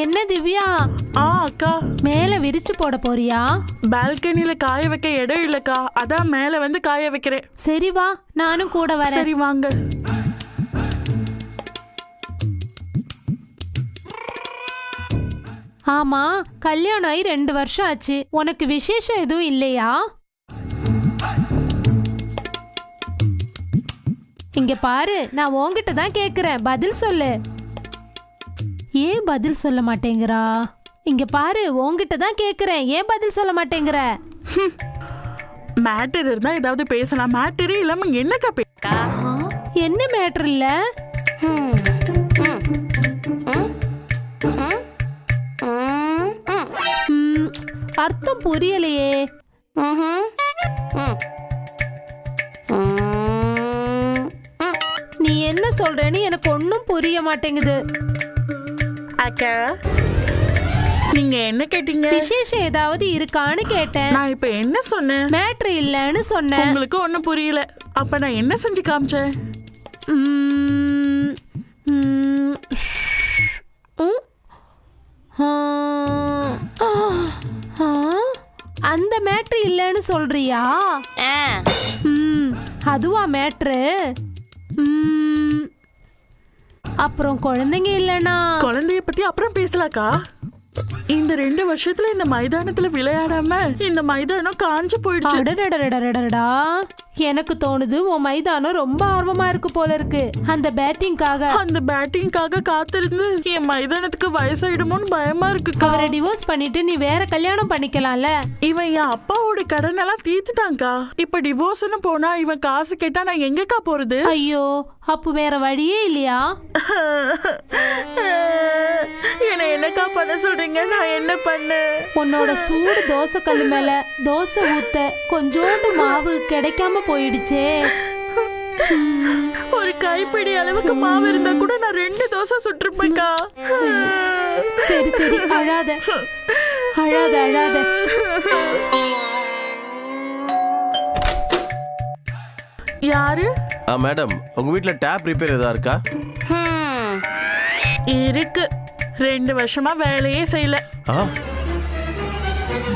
என்ன திவ்யா? அக்கா, மேல விரிச்சு போட போறியா? பால்கனில காய வைக்க இடம் இல்லக்கா, அதான் மேல வந்து காய வைக்கிறேன். சரி வா, நானும் கூட வரேன். சரி வாங்க. ஆமா, கல்யாணம் ஆகி 2 வருஷம் ஆச்சு. உனக்கு விசேஷம் எதுவும் இல்லையா? இங்க பாரு, நான் உன்கிட்ட தான் கேக்குறேன், பதில் சொல்லு. ஏன் பதில் சொல்ல மாட்டேங்கிறா? இங்க பாரு, உன்கிட்ட தான் கேக்குறேன், ஏன் பதில் சொல்ல மாட்டேங்கிற? மேட்டர் இருந்தா ஏதாவது பேசலாம், மேட்டரே இல்லாம என்னக்கா என்ன மேட்டர் இல்ல? அர்த்தம் புரியலையே. நீ என்ன சொல்றேன்னு எனக்கு ஒன்னும் புரிய மாட்டேங்குது. அக்கா, நீங்க என்ன கேட்டீங்க? விசேஷம் ஏதாவது இருக்கான்னு கேட்டேன். நான் இப்ப என்ன சொன்னேன்? மேட்ரு இல்லன்னு சொன்னேன். உங்களுக்கு ஒண்ணும் புரியல. அப்ப நான் என்ன செஞ்சு காமிச்சேன்? அந்த மேட்ரு இல்லன்னு சொல்றியா? அதுவா மேட்ரு? அப்புறம் குழந்தைங்க இல்லனா? குழந்தைய பத்தி அப்புறம் பேசலாக்கா. இந்த 2 வருஷத்துல இந்த மைதானத்துல விளையாடாம இந்த மைதானம் காஞ்சு போயிடுச்சு. அடடடடடடடா, எனக்கு தோணுது உன் மைதானம் ரொம்ப ஆர்வமா இருக்கு போல இருக்கு அந்த பேட்டிங்காக காத்திருந்து என் மைதானத்துக்கு வயசாயிடுமோன்னு பயமா இருக்கு. அவரை டிவோர்ஸ் பண்ணிட்டு நீ வேற கல்யாணம் பண்ணிக்கலாம்ல. இவன் என் அப்பாவோட கடன் எல்லாம் தீர்த்துட்டான்க்கா. இப்ப டிவோர்ஸ்னு போனா இவன் காசு கேட்டா நான் எங்கக்கா போறது? ஐயோ, அப்ப வேற வழியே இல்லையா? என்னக்கா பண்ண சொல்றீங்க? நான் என்ன பண்ண? உன்னோட சூடு தோசை கல்லு மேல தோசை ஊத்த கொஞ்சோண்டு மாவு கிடைக்காம போயிடுச்சே. ஒரு கைப்பிடி அளவுக்கு மாவு இருந்தா கூட நான் 2 தோசை சுட்டிருப்பேன்க்கா. சரி சரி, அழாத அழாத அழாத. யாரு? மேடம், உங்க வீட்ல டேப் ரிப்பேர் ஏதா இருக்கா? இருக்கு. 2 வருஷமா வேலையே செய்யல.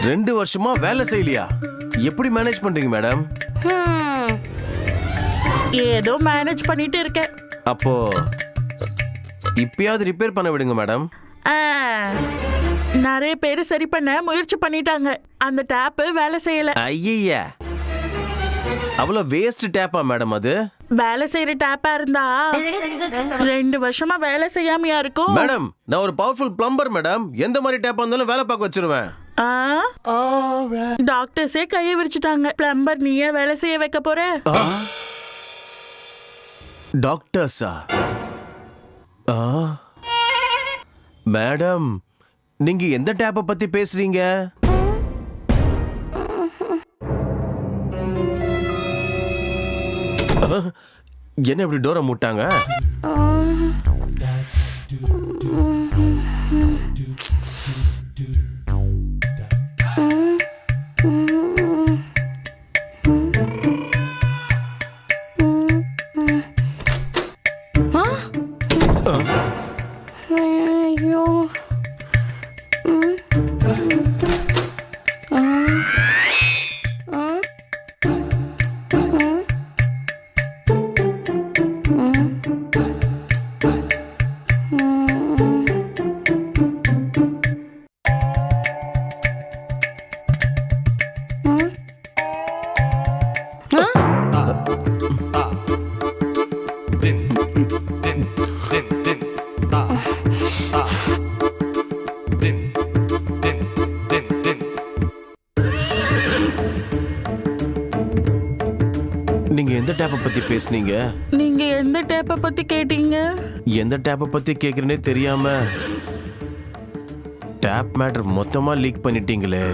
2 வருஷமா வேலை செய்யலையா? எப்படி மேனேஜ் பண்றீங்க மேடம்? ஏதோ மேனேஜ் பண்ணிட்டு இருக்கேன். அப்போ இப்பயாவது ரிப்பேர் பண்ண விடுங்க மேடம். நிறைய பேர் சரி பண்ண முயற்சி பண்ணிட்டாங்க. அந்த டேப் வேலை செய்யல. ஐயா, அவ்வளவு வேஸ்ட் டேப்பா மேடம் அது? வேலை செய்யற டேப்பா இருந்தா 2 வருஷமா வேலை செய்யாமையா இருக்கும்? மேடம், நான் ஒரு பவர்ஃபுல் பிளம்பர் மேடம். எந்த மாதிரி டேப்பா இருந்தாலும் வேலை பார்க்க வச்சிருவேன். டாக்டர்ஸே கையை விரிச்சுட்டாங்க. பிளம்பர் நீயே வேலை செய்ய வைக்க போற? டாக்டர்ஸா? மேடம், நீங்க எந்த டேப்பை பத்தி பேசுறீங்க? என்ன இப்படி டோரை மூட்டாங்க? நீங்க எந்த டேப்பை பத்தி பேசுனீங்க? நீங்க எந்த டேப்பை பத்தி கேட்டீங்க? எந்த டேப்பை பத்தி கேக்குறேனே தெரியாம டேப் மேட்டர் மொத்தமா லீக் பண்ணிட்டீங்களே.